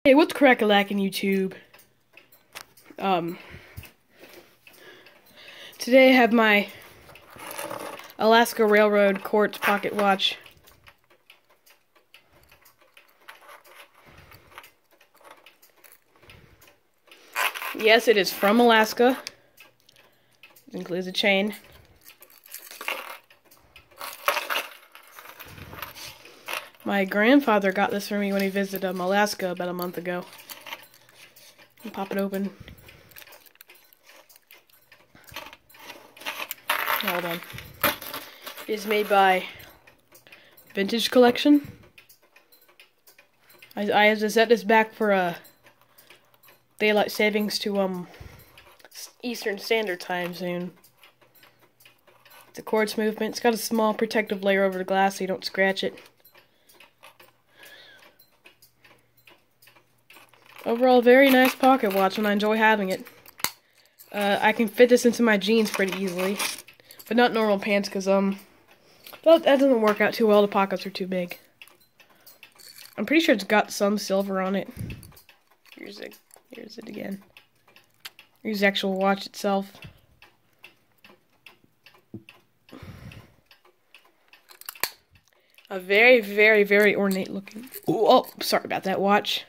Hey, what's crack-a-lackin' YouTube? Today I have my Alaska Railroad Quartz pocket watch. Yes, it is from Alaska. It includes a chain. My grandfather got this for me when he visited Alaska about a month ago. Pop it open. Hold on. It is made by Vintage Collection. I have to set this back for daylight savings to Eastern Standard Time soon. It's a quartz movement. It's got a small protective layer over the glass so you don't scratch it. Overall, very nice pocket watch, and I enjoy having it. I can fit this into my jeans pretty easily, but not normal pants, because that doesn't work out too well. The pockets are too big. I'm pretty sure it's got some silver on it. Here's it again. Here's the actual watch itself. A very, very, very ornate looking. Ooh, oh, sorry about that watch.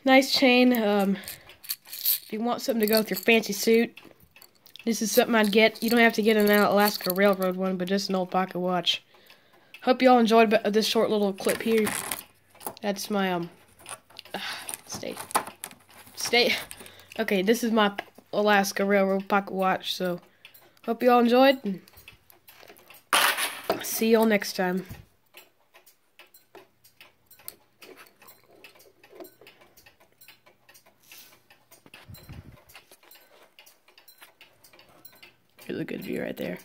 Nice chain. If you want something to go with your fancy suit, this is something I'd get. You don't have to get an Alaska Railroad one, but just an old pocket watch. Hope you all enjoyed this short little clip here. That's my stay. Okay, this is my Alaska Railroad pocket watch. So hope you all enjoyed. And see y'all next time. Here's a good view right there.